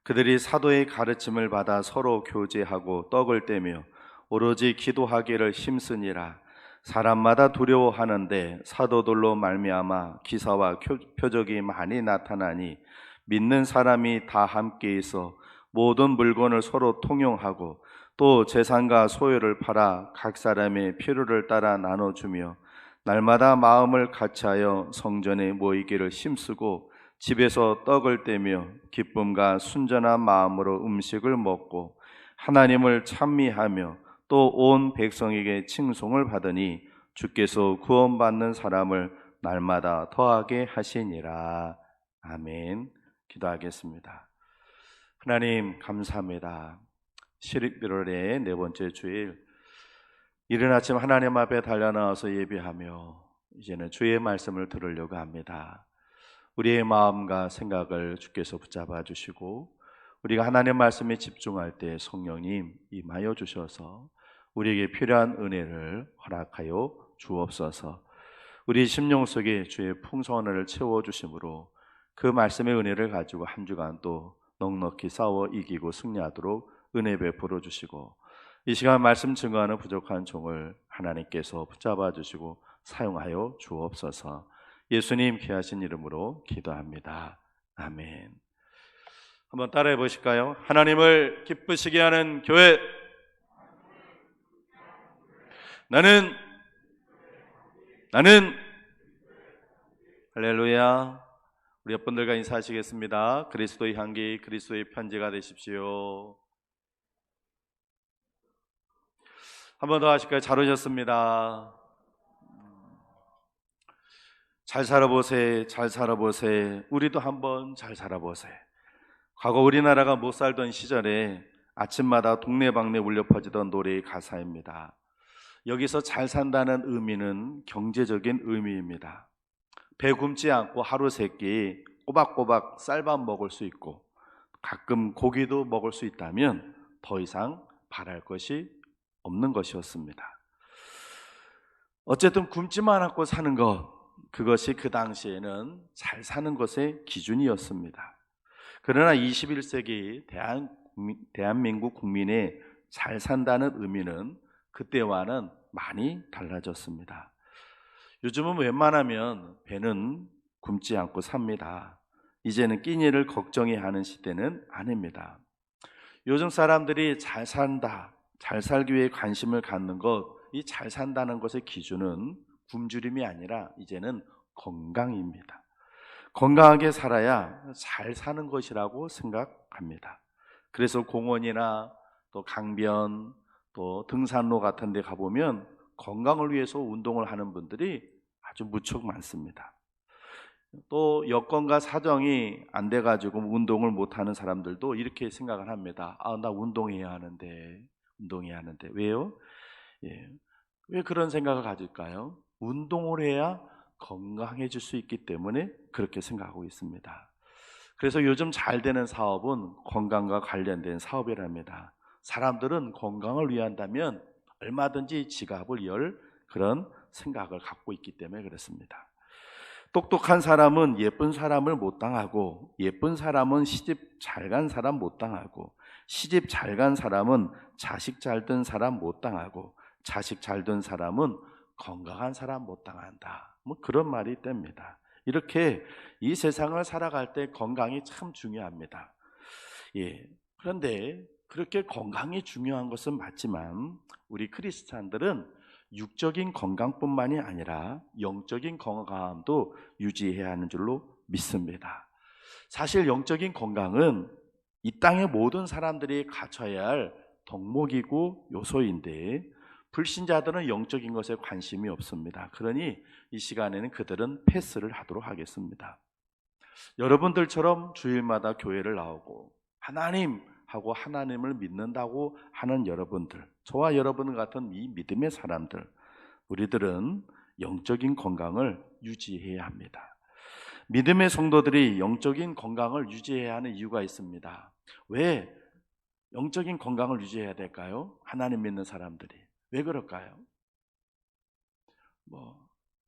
그들이 사도의 가르침을 받아 서로 교제하고 떡을 떼며 오로지 기도하기를 힘쓰니라. 사람마다 두려워하는데 사도들로 말미암아 기사와 표적이 많이 나타나니 믿는 사람이 다 함께 있어 모든 물건을 서로 통용하고 또 재산과 소유를 팔아 각 사람의 필요를 따라 나눠주며 날마다 마음을 같이하여 성전에 모이기를 힘쓰고 집에서 떡을 떼며 기쁨과 순전한 마음으로 음식을 먹고 하나님을 찬미하며 또 온 백성에게 칭송을 받으니 주께서 구원받는 사람을 날마다 더하게 하시니라. 아멘. 기도하겠습니다. 하나님 감사합니다. 11월의 네 번째 주일, 이른 아침 하나님 앞에 달려나와서 예배하며 이제는 주의 말씀을 들으려고 합니다. 우리의 마음과 생각을 주께서 붙잡아 주시고 우리가 하나님 말씀에 집중할 때 성령님 임하여 주셔서 우리에게 필요한 은혜를 허락하여 주옵소서. 우리 심령 속에 주의 풍성한 채워 주심으로 그 말씀의 은혜를 가지고 한 주간 또 넉넉히 싸워 이기고 승리하도록 은혜 베풀어 주시고 이 시간 말씀 증거하는 부족한 종을 하나님께서 붙잡아 주시고 사용하여 주옵소서. 예수님 귀하신 이름으로 기도합니다. 아멘. 한번 따라해 보실까요? 하나님을 기쁘시게 하는 교회. 나는 할렐루야. 우리 옆분들과 인사하시겠습니다. 그리스도의 향기, 그리스도의 편지가 되십시오. 한 번 더 하실까요? 잘 오셨습니다. 잘 살아보세, 잘 살아보세. 우리도 한번 잘 살아보세. 과거 우리나라가 못 살던 시절에 아침마다 동네방네 울려 퍼지던 노래의 가사입니다. 여기서 잘 산다는 의미는 경제적인 의미입니다. 배 굶지 않고 하루 세끼 꼬박꼬박 쌀밥 먹을 수 있고 가끔 고기도 먹을 수 있다면 더 이상 바랄 것이 없는 것이었습니다. 어쨌든 굶지만 않고 사는 것, 그것이 그 당시에는 잘 사는 것의 기준이었습니다. 그러나 21세기 대한민국 국민의 잘 산다는 의미는 그때와는 많이 달라졌습니다. 요즘은 웬만하면 배는 굶지 않고 삽니다. 이제는 끼니를 걱정해야 하는 시대는 아닙니다. 요즘 사람들이 잘 산다, 잘 살기 위해 관심을 갖는 것, 이 잘 산다는 것의 기준은 굶주림이 아니라 이제는 건강입니다. 건강하게 살아야 잘 사는 것이라고 생각합니다. 그래서 공원이나 또 강변, 또 등산로 같은 데 가보면 건강을 위해서 운동을 하는 분들이 아주 무척 많습니다. 또 여건과 사정이 안 돼가지고 운동을 못하는 사람들도 이렇게 생각을 합니다. 나 운동해야 하는데. 왜요? 왜 그런 생각을 가질까요? 운동을 해야 건강해질 수 있기 때문에 그렇게 생각하고 있습니다. 그래서 요즘 잘 되는 사업은 건강과 관련된 사업이랍니다. 사람들은 건강을 위한다면 얼마든지 지갑을 열 그런 생각을 갖고 있기 때문에 그렇습니다. 똑똑한 사람은 예쁜 사람을 못 당하고 예쁜 사람은 시집 잘 간 사람 못 당하고 시집 잘 간 사람은 자식 잘 둔 사람 못 당하고 자식 잘 둔 사람은 건강한 사람 못 당한다. 그런 말이 뗍니다. 이렇게 이 세상을 살아갈 때 건강이 참 중요합니다. 그런데 그렇게 건강이 중요한 것은 맞지만 우리 크리스찬들은 육적인 건강뿐만이 아니라 영적인 건강함도 유지해야 하는 줄로 믿습니다. 사실 영적인 건강은 이 땅의 모든 사람들이 갖춰야 할 덕목이고 요소인데 불신자들은 영적인 것에 관심이 없습니다. 그러니 이 시간에는 그들은 패스를 하도록 하겠습니다. 여러분들처럼 주일마다 교회를 나오고 하나님 하고 하나님을 믿는다고 하는 여러분들, 저와 여러분 같은 이 믿음의 사람들, 우리들은 영적인 건강을 유지해야 합니다. 믿음의 성도들이 영적인 건강을 유지해야 하는 이유가 있습니다. 왜 영적인 건강을 유지해야 될까요? 하나님 믿는 사람들이. 왜 그럴까요?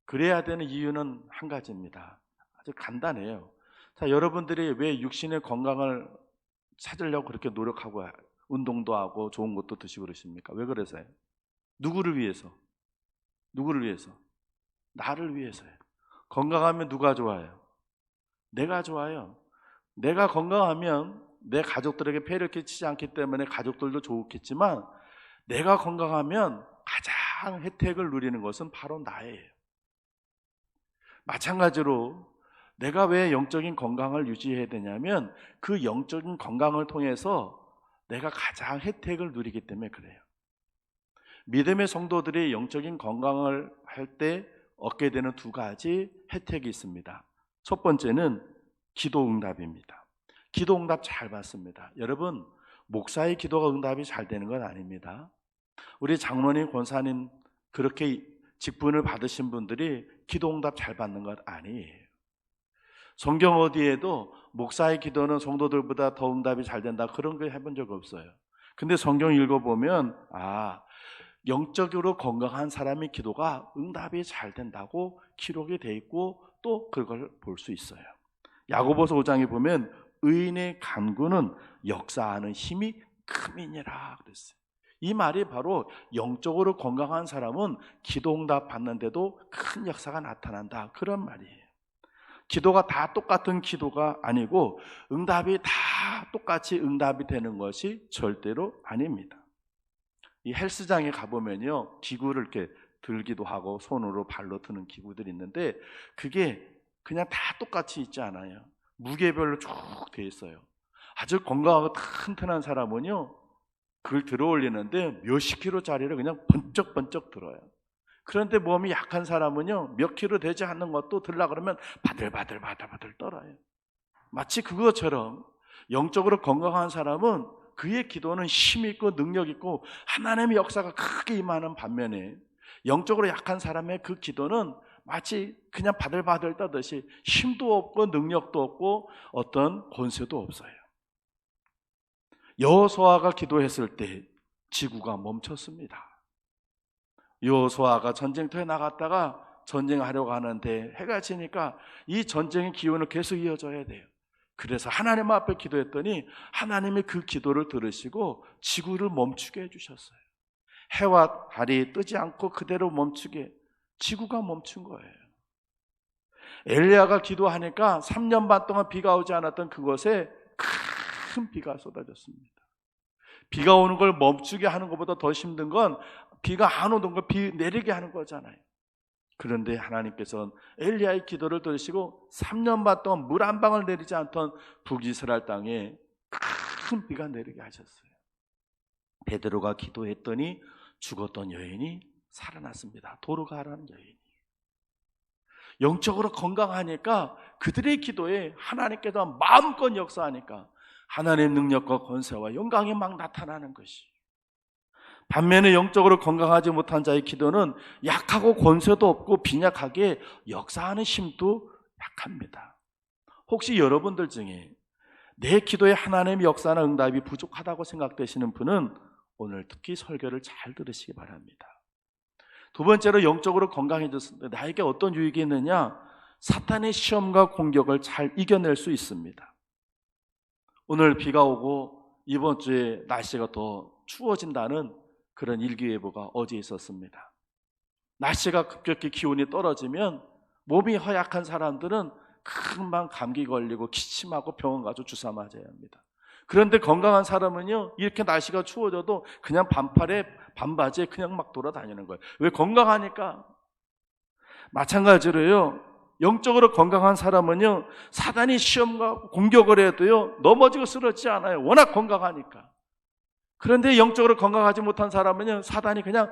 그래야 되는 이유는 한 가지입니다. 아주 간단해요. 자, 여러분들이 왜 육신의 건강을 찾으려고 그렇게 노력하고 운동도 하고 좋은 것도 드시고 그러십니까? 왜 그러세요? 누구를 위해서? 누구를 위해서? 나를 위해서요. 건강하면 누가 좋아요? 내가 좋아요. 내가 건강하면 내 가족들에게 폐를 끼치지 않기 때문에 가족들도 좋겠지만, 내가 건강하면 가장 혜택을 누리는 것은 바로 나예요. 마찬가지로 내가 왜 영적인 건강을 유지해야 되냐면, 그 영적인 건강을 통해서 내가 가장 혜택을 누리기 때문에 그래요. 믿음의 성도들이 영적인 건강을 할 때 얻게 되는 두 가지 혜택이 있습니다. 첫 번째는 기도 응답입니다. 기도 응답 잘 받습니다. 여러분, 목사의 기도가 응답이 잘 되는 건 아닙니다. 우리 장로님, 권사님 그렇게 직분을 받으신 분들이 기도 응답 잘 받는 것 아니에요. 성경 어디에도 목사의 기도는 성도들보다 더 응답이 잘 된다, 그런 거 해본 적 없어요. 근데 성경 읽어보면 영적으로 건강한 사람의 기도가 응답이 잘 된다고 기록이 돼 있고, 또 그걸 볼 수 있어요. 야고보서 5장에 보면 의인의 간구는 역사하는 힘이 큼이니라 그랬어요. 이 말이 바로 영적으로 건강한 사람은 기도 응답 받는데도 큰 역사가 나타난다, 그런 말이에요. 기도가 다 똑같은 기도가 아니고 응답이 다 똑같이 응답이 되는 것이 절대로 아닙니다. 이 헬스장에 가보면요, 기구를 이렇게 들기도 하고 손으로 발로 드는 기구들이 있는데, 그게 그냥 다 똑같이 있지 않아요. 무게별로 쭉 돼 있어요. 아주 건강하고 튼튼한 사람은요, 그걸 들어 올리는데 몇십 킬로짜리를 그냥 번쩍번쩍 들어요. 그런데 몸이 약한 사람은요, 몇 킬로 되지 않는 것도 들라 그러면 바들바들 떨어요. 마치 그것처럼 영적으로 건강한 사람은 그의 기도는 힘 있고 능력 있고 하나님의 역사가 크게 임하는 반면에, 영적으로 약한 사람의 그 기도는 마치 그냥 바들바들 떠듯이 힘도 없고 능력도 없고 어떤 권세도 없어요. 여호수아가 기도했을 때 지구가 멈췄습니다. 여호수아가 전쟁터에 나갔다가 전쟁하려고 하는데 해가 지니까 이 전쟁의 기운을 계속 이어져야 돼요. 그래서 하나님 앞에 기도했더니 하나님이 그 기도를 들으시고 지구를 멈추게 해주셨어요. 해와 달이 뜨지 않고 그대로 멈추게, 지구가 멈춘 거예요. 엘리야가 기도하니까 3년 반 동안 비가 오지 않았던 그곳에 큰 비가 쏟아졌습니다. 비가 오는 걸 멈추게 하는 것보다 더 힘든 건 비가 안 오던 걸 비 내리게 하는 거잖아요. 그런데 하나님께서는 엘리야의 기도를 들으시고 3년 반 동안 물 한 방울 내리지 않던 북이스라엘 땅에 큰 비가 내리게 하셨어요. 베드로가 기도했더니 죽었던 여인이 살아났습니다. 도로 가라는 여인이. 영적으로 건강하니까 그들의 기도에 하나님께서 마음껏 역사하니까 하나님의 능력과 권세와 영광이 막 나타나는 것이. 반면에 영적으로 건강하지 못한 자의 기도는 약하고 권세도 없고 빈약하게 역사하는 힘도 약합니다. 혹시 여러분들 중에 내 기도에 하나님의 역사나 응답이 부족하다고 생각되시는 분은 오늘 특히 설교를 잘 들으시기 바랍니다. 두 번째로 영적으로 건강해졌을 때 나에게 어떤 유익이 있느냐? 사탄의 시험과 공격을 잘 이겨낼 수 있습니다. 오늘 비가 오고 이번 주에 날씨가 더 추워진다는 그런 일기예보가 어제 있었습니다. 날씨가 급격히 기온이 떨어지면 몸이 허약한 사람들은 금방 감기 걸리고 기침하고 병원 가서 주사 맞아야 합니다. 그런데 건강한 사람은요, 이렇게 날씨가 추워져도 그냥 반팔에 반바지에 그냥 막 돌아다니는 거예요. 왜? 건강하니까. 마찬가지로요, 영적으로 건강한 사람은요, 사단이 시험과 공격을 해도요 넘어지고 쓰러지지 않아요. 워낙 건강하니까. 그런데 영적으로 건강하지 못한 사람은요, 사단이 그냥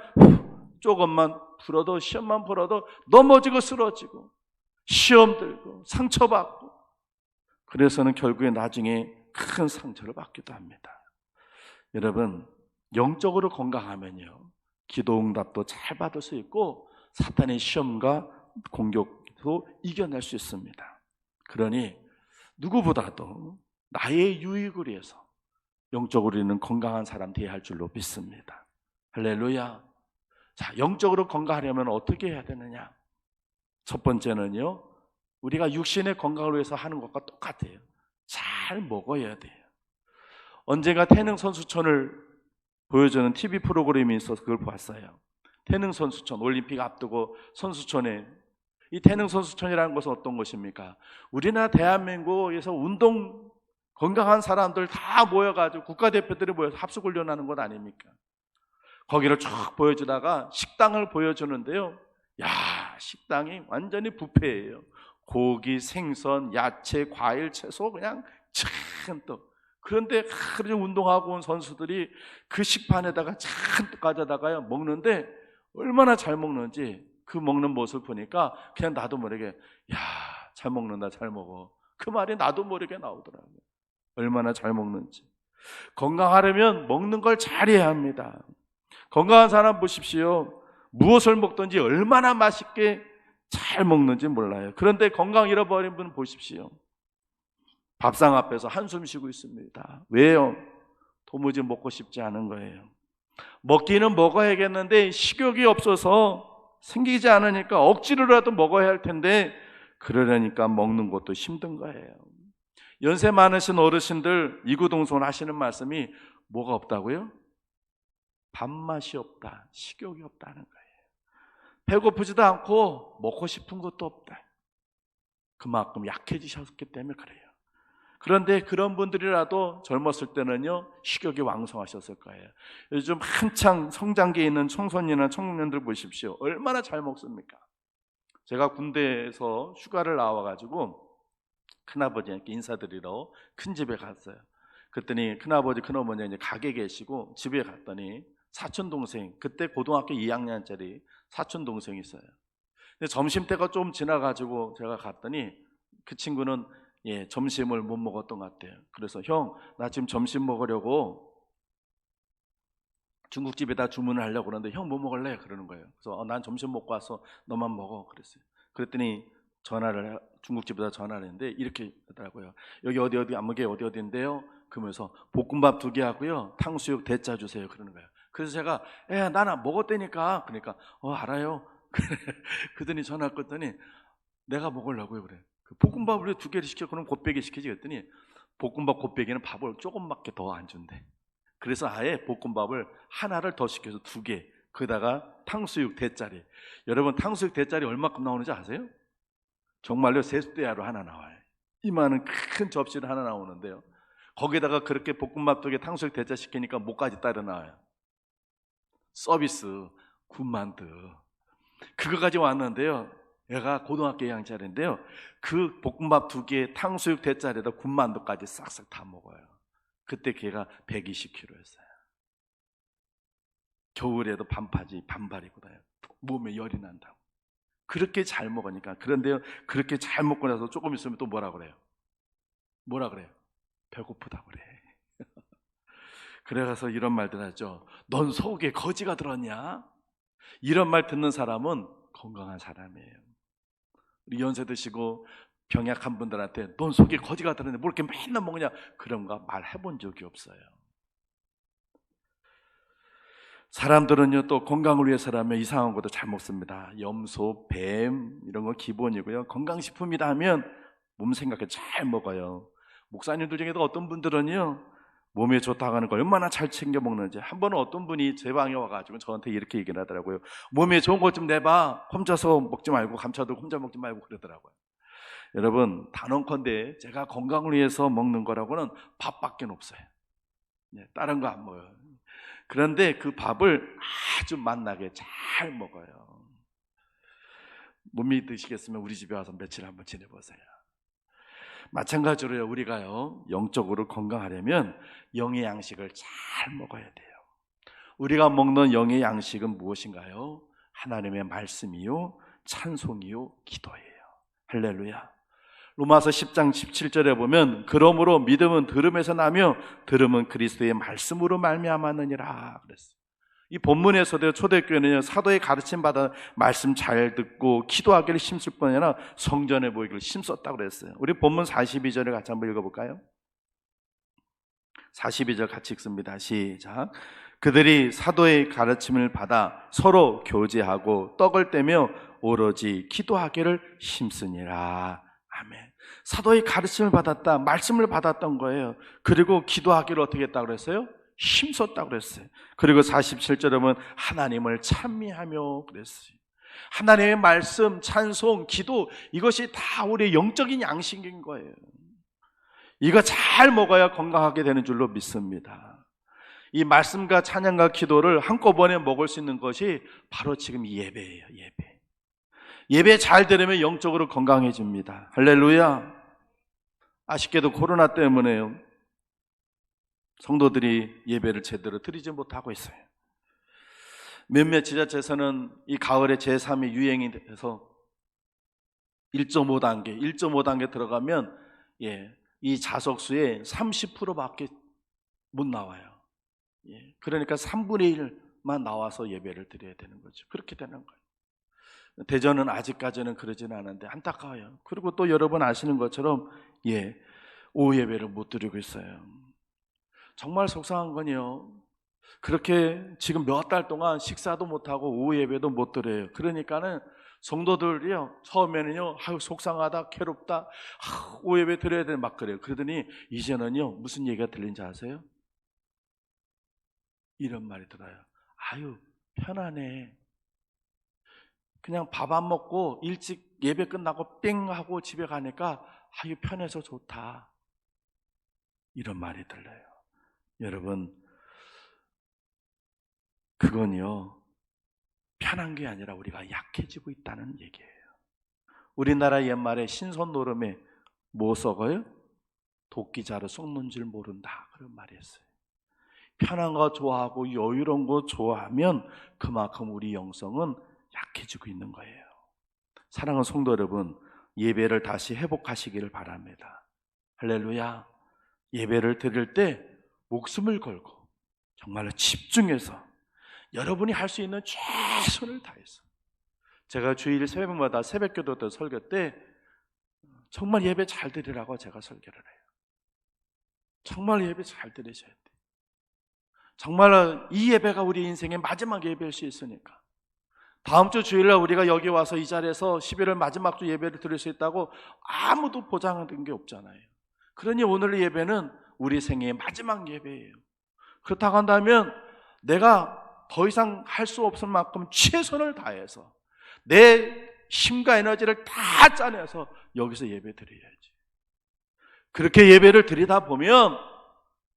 조금만 풀어도, 시험만 풀어도 넘어지고 쓰러지고 시험 들고 상처받고, 그래서는 결국에 나중에 큰 상처를 받기도 합니다. 여러분, 영적으로 건강하면요, 기도 응답도 잘 받을 수 있고 사탄의 시험과 공격도 이겨낼 수 있습니다. 그러니 누구보다도 나의 유익을 위해서 영적으로는 건강한 사람 되어야 할 줄로 믿습니다. 할렐루야. 자, 영적으로 건강하려면 어떻게 해야 되느냐? 첫 번째는요, 우리가 육신의 건강을 위해서 하는 것과 똑같아요. 잘 먹어야 돼요. 언젠가 태능 선수촌을 보여주는 TV 프로그램이 있어서 그걸 봤어요. 태능 선수촌, 올림픽 앞두고 선수촌에, 이 태능 선수촌이라는 것은 어떤 것입니까? 우리나라 대한민국에서 운동 건강한 사람들 다 모여가지고 국가대표들이 모여서 합숙훈련하는 것 아닙니까? 거기를 쭉 보여주다가 식당을 보여주는데요, 야, 식당이 완전히 뷔페예요. 고기, 생선, 야채, 과일, 채소 그냥 잔뜩. 그런데 하루 운동하고 온 선수들이 그 식판에다가 잔뜩 가져다가요 먹는데 얼마나 잘 먹는지, 그 먹는 모습을 보니까 그냥 나도 모르게, 야, 잘 먹는다, 잘 먹어. 그 말이 나도 모르게 나오더라고요. 얼마나 잘 먹는지. 건강하려면 먹는 걸 잘해야 합니다. 건강한 사람 보십시오. 무엇을 먹든지 얼마나 맛있게 잘 먹는지 몰라요. 그런데 건강 잃어버린 분 보십시오. 밥상 앞에서 한숨 쉬고 있습니다. 왜요? 도무지 먹고 싶지 않은 거예요. 먹기는 먹어야겠는데 식욕이 없어서 생기지 않으니까 억지로라도 먹어야 할 텐데 그러려니까 먹는 것도 힘든 거예요. 연세 많으신 어르신들 이구동성 하시는 말씀이 뭐가 없다고요? 밥맛이 없다, 식욕이 없다는 거예요. 배고프지도 않고 먹고 싶은 것도 없다. 그만큼 약해지셨기 때문에 그래요. 그런데 그런 분들이라도 젊었을 때는요 식욕이 왕성하셨을 거예요. 요즘 한창 성장기에 있는 청소년이나 청년들 보십시오. 얼마나 잘 먹습니까? 제가 군대에서 휴가를 나와가지고 큰아버지께 인사드리러 큰 집에 갔어요. 그랬더니 큰아버지 큰어머니 이제 가게 계시고 집에 갔더니 사촌 동생, 그때 고등학교 2학년짜리 사촌 동생이 있어요. 근데 점심때가 좀 지나가지고 제가 갔더니 그 친구는 점심을 못 먹었던 것 같아요. 그래서 형, 나 지금 점심 먹으려고 중국집에다 주문을 하려고 그러는데 형 뭐 먹을래? 그러는 거예요. 그래서 난 점심 먹고 와서 너만 먹어 그랬어요. 그랬더니 중국집에다 전화를 했는데 이렇게 하더라고요. 여기 어디 안무게 어디인데요? 그러면서 볶음밥 2개 하고요 탕수육 대짜 주세요 그러는 거예요. 그래서 제가 나는 먹었다니까. 그러니까 알아요. 그러더니 전화 끊더니 내가 먹으려고요 그래. 볶음밥을 2개를 시켜. 그럼 곱빼기 시키지. 그랬더니 볶음밥 곱빼기는 밥을 조금밖에 더 안 준대. 그래서 아예 볶음밥을 하나를 더 시켜서 2개, 거기다가 탕수육 대짜리. 여러분 탕수육 대짜리 얼마큼 나오는지 아세요? 정말요 세숫대야로 하나 나와요. 이만한 큰 접시를 하나 나오는데요, 거기다가 그렇게 볶음밥 2개 탕수육 대짜 시키니까 목까지 따라 나와요. 서비스 군만두 그거 가지고 왔는데요, 얘가 고등학교 2학년짜리인데요 그 볶음밥 2개 탕수육 대짜리에다 군만두까지 싹싹 다 먹어요. 그때 걔가 120kg였어요. 겨울에도 반바지 반발 입고 다녀요. 몸에 열이 난다고. 그렇게 잘 먹으니까. 그런데요 그렇게 잘 먹고 나서 조금 있으면 또 뭐라 그래요? 배고프다고 그래. 그래서 이런 말들 하죠. 넌 속에 거지가 들었냐? 이런 말 듣는 사람은 건강한 사람이에요. 우리 연세 드시고 병약한 분들한테 넌 속에 거지가 들었냐, 뭘 이렇게 맨날 먹냐, 그런 거 말해본 적이 없어요. 사람들은요 또 건강을 위해서라면 이상한 것도 잘 먹습니다. 염소, 뱀 이런 거 기본이고요. 건강식품이다 하면 몸 생각해 잘 먹어요. 목사님들 중에도 어떤 분들은요 몸에 좋다고 하는 걸 얼마나 잘 챙겨 먹는지. 한 번은 어떤 분이 제 방에 와가지고 저한테 이렇게 얘기를 하더라고요. 몸에 좋은 것 좀 내봐. 혼자서 먹지 말고, 감춰도 혼자 먹지 말고 그러더라고요. 여러분 단언컨대 제가 건강을 위해서 먹는 거라고는 밥밖에 없어요. 다른 거 안 먹어요. 그런데 그 밥을 아주 맛나게 잘 먹어요. 못 믿으시겠으면 우리 집에 와서 며칠 한번 지내보세요. 마찬가지로요 우리가요 영적으로 건강하려면 영의 양식을 잘 먹어야 돼요. 우리가 먹는 영의 양식은 무엇인가요? 하나님의 말씀이요 찬송이요 기도예요. 할렐루야. 로마서 10장 17절에 보면 그러므로 믿음은 들음에서 나며 들음은 그리스도의 말씀으로 말미암았느니라 그랬어요. 이 본문에서도 초대교회는요 사도의 가르침 받아 말씀 잘 듣고 기도하기를 힘쓸 뿐 아니라 성전에 모이기를 힘썼다고 그랬어요. 우리 본문 42절을 같이 한번 읽어볼까요? 42절 같이 읽습니다. 시작. 그들이 사도의 가르침을 받아 서로 교제하고 떡을 떼며 오로지 기도하기를 힘쓰니라. 아멘. 사도의 가르침을 받았다, 말씀을 받았던 거예요. 그리고 기도하기를 어떻게 했다고 그랬어요? 힘썼다고 그랬어요. 그리고 47절에 보면 하나님을 찬미하며 그랬어요. 하나님의 말씀, 찬송, 기도, 이것이 다 우리의 영적인 양식인 거예요. 이거 잘 먹어야 건강하게 되는 줄로 믿습니다. 이 말씀과 찬양과 기도를 한꺼번에 먹을 수 있는 것이 바로 지금 예배예요. 예배 잘 들으면 영적으로 건강해집니다. 할렐루야. 아쉽게도 코로나 때문에요, 성도들이 예배를 제대로 드리지 못하고 있어요. 몇몇 지자체에서는 이 가을에 제3의 유행이 돼서 1.5단계 들어가면 이 자석수의 30%밖에 못 나와요. 그러니까 3분의 1만 나와서 예배를 드려야 되는 거죠. 그렇게 되는 거예요. 대전은 아직까지는 그러지는 않은데 안타까워요. 그리고 또 여러분 아시는 것처럼 오후 예배를 못 드리고 있어요. 정말 속상한 건요, 그렇게 지금 몇 달 동안 식사도 못하고 오후 예배도 못 드려요. 그러니까는 성도들이요, 처음에는요, 속상하다, 괴롭다, 오후 예배 드려야 돼, 막 그래요. 그러더니 이제는요, 무슨 얘기가 들린지 아세요? 이런 말이 들어요. 편하네. 그냥 밥 안 먹고 일찍 예배 끝나고 뺑 하고 집에 가니까 편해서 좋다. 이런 말이 들려요. 여러분, 그건요, 편한 게 아니라 우리가 약해지고 있다는 얘기예요. 우리나라 옛말에 신선 노름에 뭐 썩어요? 도끼자루 썩는 줄 모른다, 그런 말이 있어요. 편한 거 좋아하고 여유로운 거 좋아하면 그만큼 우리 영성은 약해지고 있는 거예요. 사랑하는 성도 여러분, 예배를 다시 회복하시기를 바랍니다. 할렐루야. 예배를 드릴 때 목숨을 걸고 정말로 집중해서 여러분이 할 수 있는 최선을 다해서, 제가 주일 새벽마다 새벽기도 때 설교 때 정말 예배 잘 드리라고 제가 설교를 해요. 정말 예배 잘 드리셔야 돼요. 정말 이 예배가 우리 인생의 마지막 예배일 수 있으니까. 다음 주 주일날 우리가 여기 와서 이 자리에서 11월 마지막 주 예배를 드릴 수 있다고 아무도 보장된 게 없잖아요. 그러니 오늘 예배는 우리 생애의 마지막 예배예요. 그렇다고 한다면 내가 더 이상 할 수 없을 만큼 최선을 다해서 내 힘과 에너지를 다 짜내서 여기서 예배 드려야지. 그렇게 예배를 드리다 보면,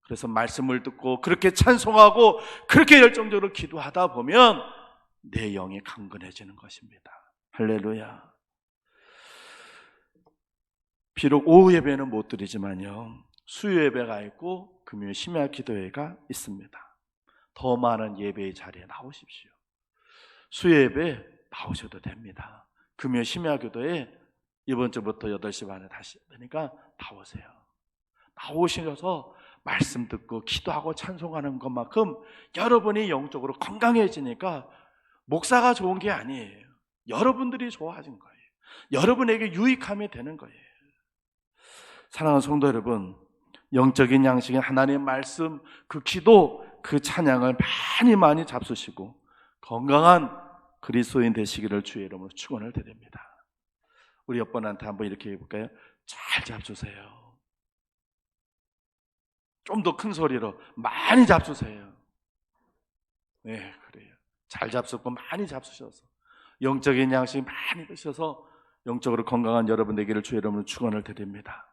그래서 말씀을 듣고 그렇게 찬송하고 그렇게 열정적으로 기도하다 보면 내 영이 강건해지는 것입니다. 할렐루야. 비록 오후 예배는 못 드리지만요, 수요 예배가 있고 금요 심야 기도회가 있습니다. 더 많은 예배의 자리에 나오십시오. 수요 예배 나오셔도 됩니다. 금요 심야 기도회 이번 주부터 8시 반에 다시 되니까 나오세요. 나오셔서 말씀 듣고 기도하고 찬송하는 것만큼 여러분이 영적으로 건강해지니까 목사가 좋은 게 아니에요. 여러분들이 좋아진 거예요. 여러분에게 유익함이 되는 거예요. 사랑하는 성도 여러분, 영적인 양식인 하나님의 말씀, 그 기도, 그 찬양을 많이 잡수시고 건강한 그리스도인 되시기를 주의 이름으로 축원을 드립니다. 우리 옆분한테 한번 이렇게 해볼까요? 잘 잡수세요. 좀 더 큰 소리로 많이 잡수세요. 네, 그래요. 잘 잡수고 많이 잡수셔서 영적인 양식 많이 드셔서 영적으로 건강한 여러분 되기를 주의 이름으로 축원을 드립니다.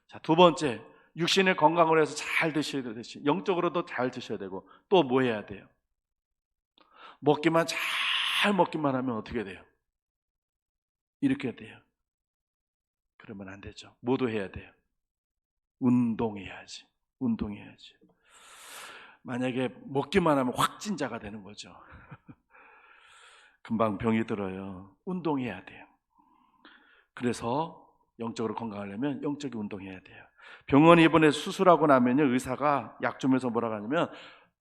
자, 두 번째, 육신의 건강을 위해서 잘 드셔야 되듯이 영적으로도 잘 드셔야 되고, 또 뭐 해야 돼요? 잘 먹기만 하면 어떻게 돼요? 이렇게 돼요. 그러면 안 되죠. 뭐도 해야 돼요? 운동해야지. 만약에 먹기만 하면 확진자가 되는 거죠. 금방 병이 들어요. 운동해야 돼요. 그래서 영적으로 건강하려면 영적인 운동해야 돼요. 병원에 입원해 수술하고 나면요, 의사가 약 주면서 뭐라고 하냐면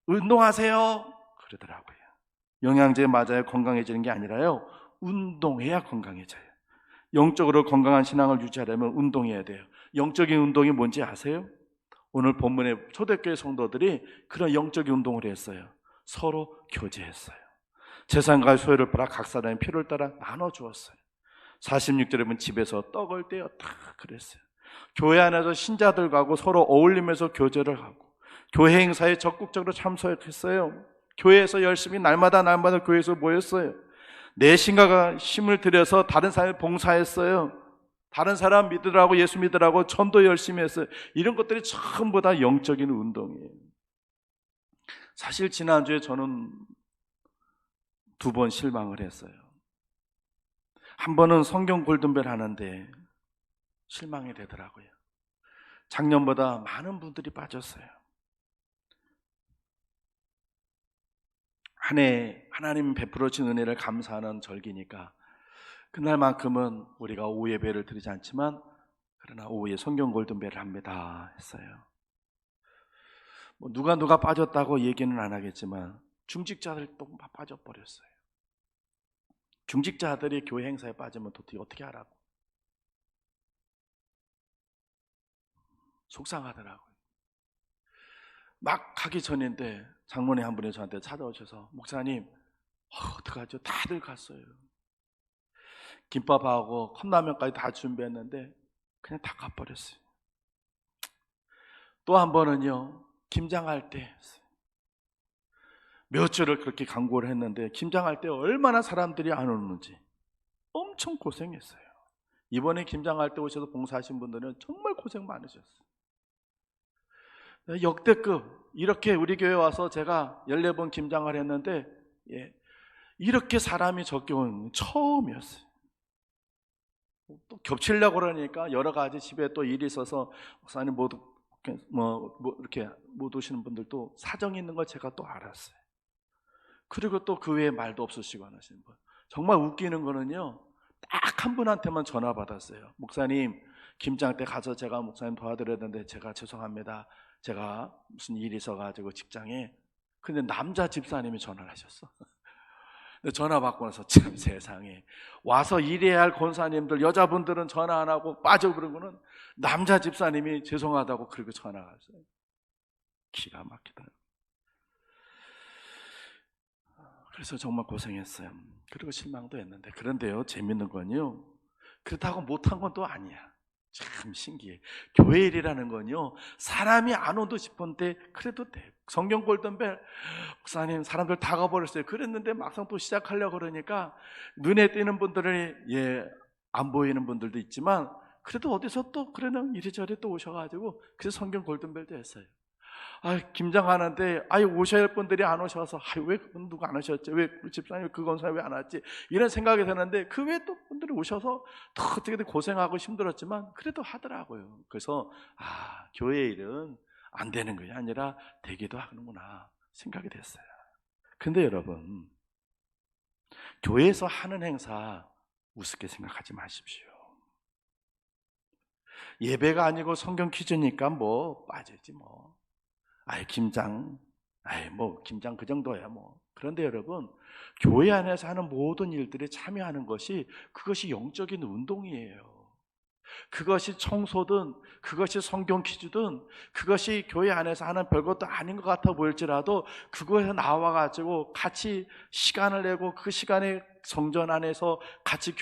운동하세요 그러더라고요. 영양제 맞아야 건강해지는 게 아니라요, 운동해야 건강해져요. 영적으로 건강한 신앙을 유지하려면 운동해야 돼요. 영적인 운동이 뭔지 아세요? 오늘 본문의 초대교회 성도들이 그런 영적인 운동을 했어요. 서로 교제했어요. 재산과 소유를 팔아 각 사람의 필요를 따라 나눠주었어요. 46절에 보면 집에서 떡을 떼었다 그랬어요. 교회 안에서 신자들하고 서로 어울리면서 교제를 하고 교회 행사에 적극적으로 참석했어요. 교회에서 열심히 날마다 교회에서 모였어요. 내 신가가 힘을 들여서 다른 사람을 봉사했어요. 다른 사람 믿으라고, 예수 믿으라고 전도 열심히 했어요. 이런 것들이 전부 다 영적인 운동이에요. 사실 지난주에 저는 2번 실망을 했어요. 한 번은 성경 골든벨 하는데 실망이 되더라고요. 작년보다 많은 분들이 빠졌어요. 한 해 하나님 베풀어 주신 은혜를 감사하는 절기니까 그날만큼은 우리가 오후 예배를 드리지 않지만 그러나 오후에 성경 골든벨을 합니다 했어요. 누가 빠졌다고 얘기는 안 하겠지만 중직자들 또 빠져버렸어요. 중직자들이 교회 행사에 빠지면 도대체 어떻게 하라고. 속상하더라고요. 막 가기 전인데 장모님 한 분이 저한테 찾아오셔서 목사님 어떡하죠? 다들 갔어요. 김밥하고 컵라면까지 다 준비했는데 그냥 다 가버렸어요. 또 한 번은요, 김장할 때 몇 주를 그렇게 강구를 했는데 김장할 때 얼마나 사람들이 안 오는지 엄청 고생했어요. 이번에 김장할 때 오셔서 봉사하신 분들은 정말 고생 많으셨어요. 역대급. 이렇게 우리 교회 와서 제가 14번 김장을 했는데 이렇게 사람이 적게 온 처음이었어요. 또 겹치려고 그러니까 여러 가지 집에 또 일이 있어서 목사님 이렇게 못 오시는 분들도 사정이 있는 걸 제가 또 알았어요. 그리고 또 그 외에 말도 없으시고 하시는 분. 정말 웃기는 거는요, 딱 한 분한테만 전화 받았어요. 목사님, 김장 때 가서 제가 목사님 도와드려야 되는데 제가 죄송합니다. 제가 무슨 일이 있어가지고 직장에. 근데 남자 집사님이 전화를 하셨어. 전화 받고 나서 참 세상에 와서 일해야 할 권사님들 여자분들은 전화 안 하고 빠져버리고는 남자 집사님이 죄송하다고 그렇게 전화가 왔어요. 기가 막히더라고요. 그래서 정말 고생했어요. 그리고 실망도 했는데, 그런데요, 재밌는 건요, 그렇다고 못한 건 또 아니야. 참 신기해. 교회 일이라는 건요, 사람이 안 오도 싶은데 그래도 돼. 성경 골든벨, 목사님 사람들 다 가버렸어요. 그랬는데 막상 또 시작하려고 그러니까 눈에 띄는 분들은 안 보이는 분들도 있지만 그래도 어디서 또 그러는 이리저리 또 오셔가지고 그래서 성경 골든벨도 했어요. 김장하는데 오셔야 할 분들이 안 오셔서 왜 누가 안 오셨지? 왜 집사님 그 권사님 왜 안 왔지? 이런 생각이 드는데 그 외에 또 분들이 오셔서 더 어떻게든 고생하고 힘들었지만 그래도 하더라고요. 그래서 교회 일은 안 되는 것이 아니라 되기도 하는구나 생각이 됐어요. 근데 여러분, 교회에서 하는 행사 우습게 생각하지 마십시오. 예배가 아니고 성경 퀴즈니까 빠지지 김장, 김장 그 정도야 그런데 여러분, 교회 안에서 하는 모든 일들에 참여하는 것이 그것이 영적인 운동이에요. 그것이 청소든 그것이 성경 퀴즈든 그것이 교회 안에서 하는 별것도 아닌 것 같아 보일지라도 그거에 나와가지고 같이 시간을 내고 그 시간에 성전 안에서 같이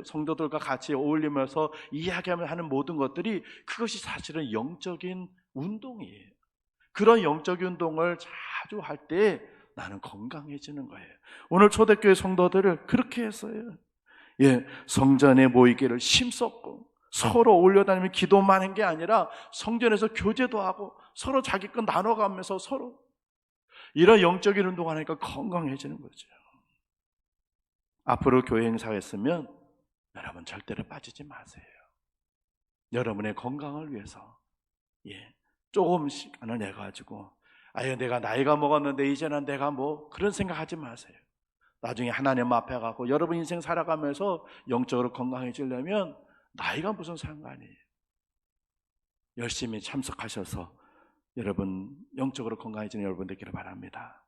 성도들과 같이 어울리면서 이야기하며 하는 모든 것들이 그것이 사실은 영적인 운동이에요. 그런 영적인 운동을 자주 할 때 나는 건강해지는 거예요. 오늘 초대교회 성도들을 그렇게 했어요. 성전에 모이기를 힘썼고 서로 어울려다니며 기도만 한 게 아니라 성전에서 교제도 하고 서로 자기 것 나눠가면서 서로 이런 영적인 운동을 하니까 건강해지는 거죠. 앞으로 교회 행사가 있으면 여러분 절대로 빠지지 마세요. 여러분의 건강을 위해서 조금 시간을 내가지고 내가 나이가 먹었는데 이제는 내가 그런 생각하지 마세요. 나중에 하나님 앞에 가고 여러분 인생 살아가면서 영적으로 건강해지려면 나이가 무슨 상관이에요. 열심히 참석하셔서 여러분 영적으로 건강해지는 여러분 되기를 바랍니다.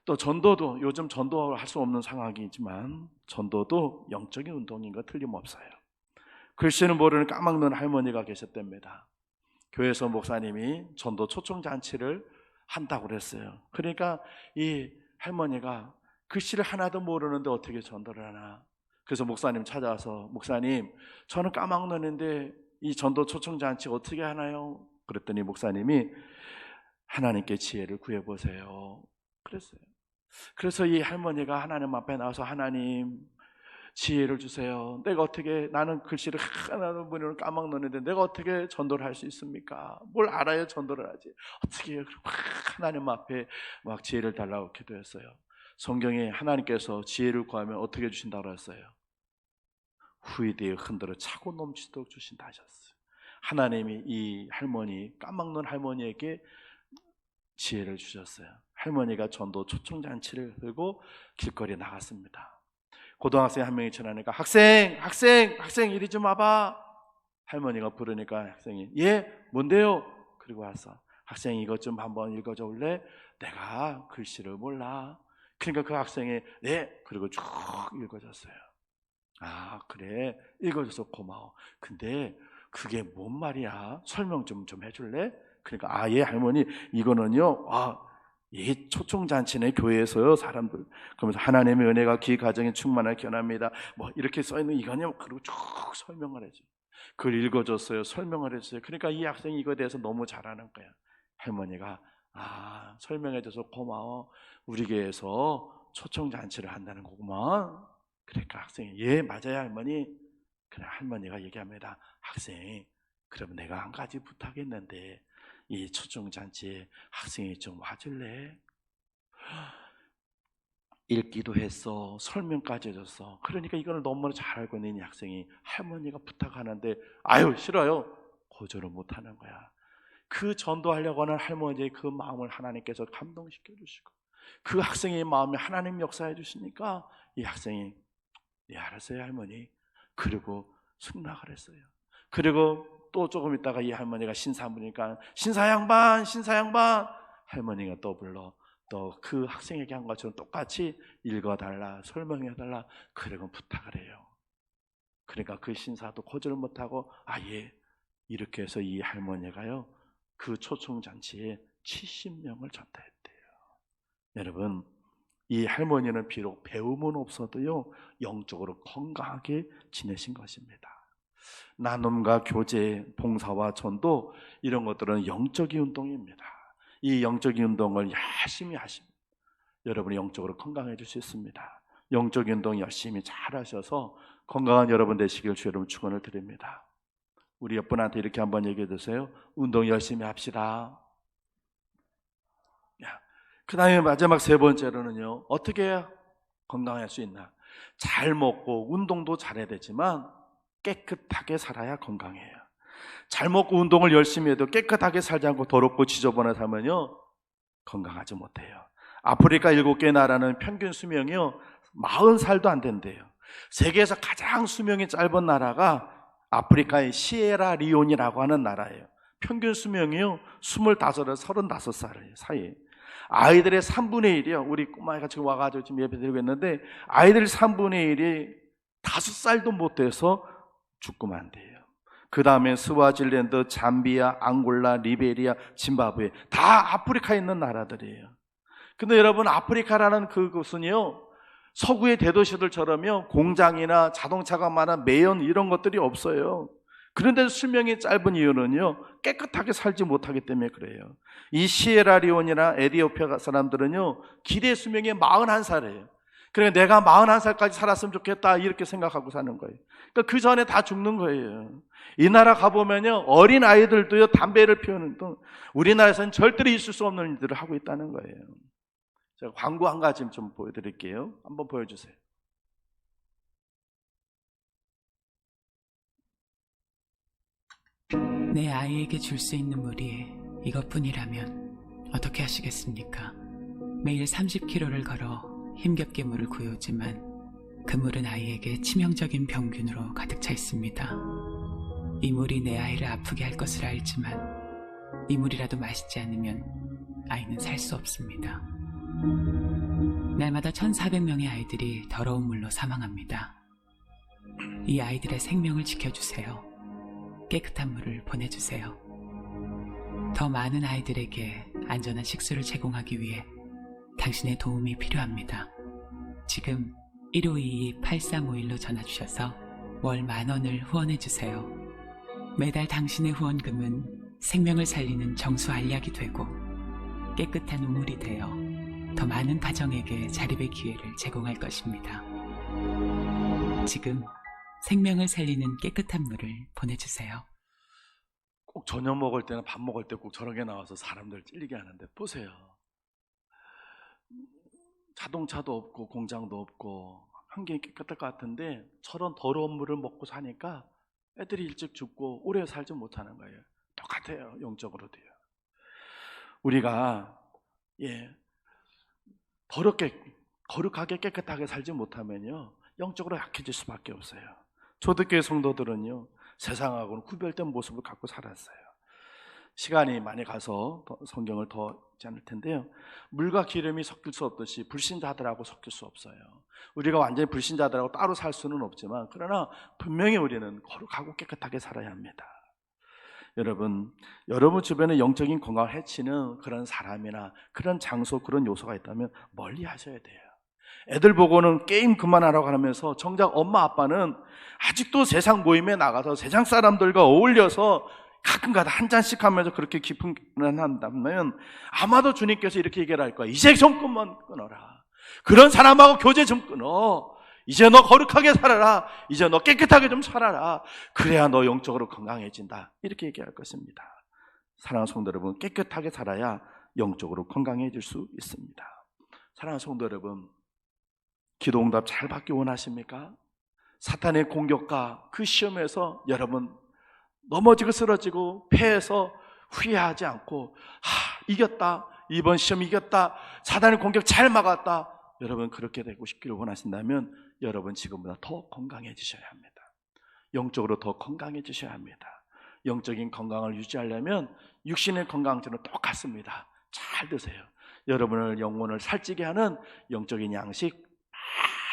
또 전도도 요즘 전도할 수 없는 상황이지만 전도도 영적인 운동인 거 틀림없어요. 글씨는 모르는 까막눈 할머니가 계셨답니다. 교회에서 목사님이 전도 초청잔치를 한다고 그랬어요. 그러니까 이 할머니가 글씨를 하나도 모르는데 어떻게 전도를 하나? 그래서 목사님 찾아와서 목사님 저는 까막눈인데 이 전도 초청잔치 어떻게 하나요? 그랬더니 목사님이 하나님께 지혜를 구해보세요 그랬어요. 그래서 이 할머니가 하나님 앞에 나와서 하나님 지혜를 주세요. 내가 어떻게 나는 글씨를 하나도 모르는 까막눈인데 내가 어떻게 전도를 할 수 있습니까? 뭘 알아야 전도를 하지? 어떻게 해요? 하나님 앞에 막 지혜를 달라고 기도했어요. 성경에 하나님께서 지혜를 구하면 어떻게 주신다고 했어요? 후이되어 흔들어 차고 넘치도록 주신다 하셨어요. 하나님이 이 할머니 까막눈 할머니에게 지혜를 주셨어요. 할머니가 전도 초청잔치를 들고 길거리에 나갔습니다. 고등학생 한 명이 전화하니까 학생 이리 좀 와봐. 할머니가 부르니까 학생이 예 뭔데요? 그리고 와서 학생 이것 좀 한번 읽어줘 볼래? 내가 글씨를 몰라. 그러니까 그 학생이 네 그리고 쭉 읽어줬어요. 아 그래 읽어줘서 고마워. 근데 그게 뭔 말이야? 설명 좀 해줄래? 그러니까 아 예 할머니 이거는요 이 초청잔치네 교회에서요 사람들 그러면서 하나님의 은혜가 기 가정에 충만하게 견합니다 뭐 이렇게 써있는 이거냐 그리고 쭉 설명을 해줘요. 그걸 읽어줬어요. 설명을 해줬어요. 그러니까 이 학생이 이거에 대해서 너무 잘하는 거야. 할머니가 설명해줘서 고마워. 우리 교회에서 초청잔치를 한다는 거구만. 그러니까 학생이 예 맞아요 할머니. 그래 할머니가 얘기합니다. 학생 그럼 내가 한 가지 부탁했는데 이 초청잔치에 학생이 좀 와줄래? 읽기도 했어. 설명까지 해줬어. 그러니까 이걸 너무나 잘 알고 있는 이 학생이 할머니가 부탁하는데 아유 싫어요. 거절을 못하는 거야. 그 전도하려고 하는 할머니의 그 마음을 하나님께서 감동시켜 주시고 그 학생의 마음에 하나님 역사해 주시니까 이 학생이 네 알았어요 할머니. 그리고 승낙을 했어요. 그리고 또 조금 있다가 이 할머니가 신사부니까 신사양반 할머니가 또 불러 또 그 학생에게 한 것처럼 똑같이 읽어달라 설명해달라 그러고 부탁을 해요. 그러니까 그 신사도 거절을 못하고 예 이렇게 해서 이 할머니가요 그 초청잔치에 70명을 전도했대요. 여러분 이 할머니는 비록 배움은 없어도요 영적으로 건강하게 지내신 것입니다. 나눔과 교제, 봉사와 전도 이런 것들은 영적인 운동입니다. 이 영적인 운동을 열심히 하시면 여러분이 영적으로 건강해질 수 있습니다. 영적인 운동 열심히 잘 하셔서 건강한 여러분 되시길 주 여러분 축원을 드립니다. 우리 옆분한테 이렇게 한번 얘기해 주세요. 운동 열심히 합시다. 그 다음에 마지막 세 번째로는요 어떻게 해야 건강할 수 있나? 잘 먹고 운동도 잘해야 되지만 깨끗하게 살아야 건강해요. 잘 먹고 운동을 열심히 해도 깨끗하게 살지 않고 더럽고 지저분하게 살면요 건강하지 못해요. 아프리카 7개 나라는 평균 수명이요 40살도 안 된대요. 세계에서 가장 수명이 짧은 나라가 아프리카의 시에라리온이라고 하는 나라예요. 평균 수명이요 25에서 35살 사이. 아이들의 3분의 1이요 우리 꼬마애가 지금 와가지고 지금 예배 드리고 있는데 아이들 3분의 1이 5살도 못 돼서 죽고 만 돼요. 그 다음에 스와질랜드, 잠비아, 앙골라, 리베리아, 짐바브웨 다 아프리카에 있는 나라들이에요. 근데 여러분 아프리카라는 그곳은요 서구의 대도시들처럼요 공장이나 자동차가 많은 매연 이런 것들이 없어요. 그런데 수명이 짧은 이유는요 깨끗하게 살지 못하기 때문에 그래요. 이 시에라리온이나 에티오피아 사람들은요 기대 수명이 41살이에요. 그러니까 내가 41살까지 살았으면 좋겠다 이렇게 생각하고 사는 거예요. 그러니까 그 전에 다 죽는 거예요. 이 나라 가보면요 어린 아이들도요 담배를 피우는 등 우리나라에서는 절대로 있을 수 없는 일들을 하고 있다는 거예요. 제가 광고 한 가지 좀 보여드릴게요. 한번 보여주세요. 내 아이에게 줄 수 있는 물이 이것뿐이라면 어떻게 하시겠습니까? 매일 30km를 걸어 힘겹게 물을 구해오지만 그 물은 아이에게 치명적인 병균으로 가득 차 있습니다. 이 물이 내 아이를 아프게 할 것을 알지만 이 물이라도 마시지 않으면 아이는 살 수 없습니다. 날마다 1,400명의 아이들이 더러운 물로 사망합니다. 이 아이들의 생명을 지켜주세요. 깨끗한 물을 보내주세요. 더 많은 아이들에게 안전한 식수를 제공하기 위해 당신의 도움이 필요합니다. 지금 1522-8351로 전화주셔서 월 10,000원을 후원해주세요. 매달 당신의 후원금은 생명을 살리는 정수 알약이 되고 깨끗한 우물이 되어 더 많은 가정에게 자립의 기회를 제공할 것입니다. 지금 생명을 살리는 깨끗한 물을 보내주세요. 꼭 저녁 먹을 때나 밥 먹을 때 꼭 저런 게 나와서 사람들 찔리게 하는데 보세요. 자동차도 없고 공장도 없고 환경이 깨끗할 것 같은데 저런 더러운 물을 먹고 사니까 애들이 일찍 죽고 오래 살지 못하는 거예요. 똑같아요. 영적으로도요. 우리가 거룩하게 깨끗하게 살지 못하면요 영적으로 약해질 수밖에 없어요. 초대교회 성도들은요 세상하고는 구별된 모습을 갖고 살았어요. 시간이 많이 가서 성경을 더 읽지 않을 텐데요, 물과 기름이 섞일 수 없듯이 불신자들하고 섞일 수 없어요. 우리가 완전히 불신자들하고 따로 살 수는 없지만 그러나 분명히 우리는 거룩하고 깨끗하게 살아야 합니다. 여러분 주변에 영적인 건강을 해치는 그런 사람이나 그런 장소, 그런 요소가 있다면 멀리 하셔야 돼요. 애들 보고는 게임 그만하라고 하면서 정작 엄마 아빠는 아직도 세상 모임에 나가서 세상 사람들과 어울려서 가끔가다 한 잔씩 하면서 그렇게 깊은 결혼을 한다면 아마도 주님께서 이렇게 얘기를 할 거야. 이제 좀 끊어라. 그런 사람하고 교제 좀 끊어. 이제 너 거룩하게 살아라. 이제 너 깨끗하게 좀 살아라. 그래야 너 영적으로 건강해진다. 이렇게 얘기할 것입니다. 사랑하는 성도 여러분, 깨끗하게 살아야 영적으로 건강해질 수 있습니다. 사랑하는 성도 여러분, 기도 응답 잘 받기 원하십니까? 사탄의 공격과 그 시험에서 여러분 넘어지고 쓰러지고 패해서 후회하지 않고 이겼다, 이번 시험 이겼다, 사탄의 공격 잘 막았다, 여러분 그렇게 되고 싶기를 원하신다면 여러분 지금보다 더 건강해지셔야 합니다. 영적으로 더 건강해지셔야 합니다. 영적인 건강을 유지하려면 육신의 건강처럼 똑같습니다. 잘 드세요. 여러분을 영혼을 살찌게 하는 영적인 양식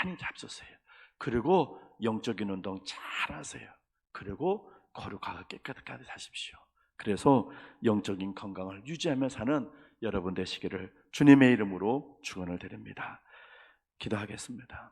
많이 잡수세요. 그리고 영적인 운동 잘 하세요. 그리고 거룩하고 깨끗하게 사십시오. 그래서 영적인 건강을 유지하며 사는 여러분 되시기를 주님의 이름으로 축원을 드립니다. 기도하겠습니다.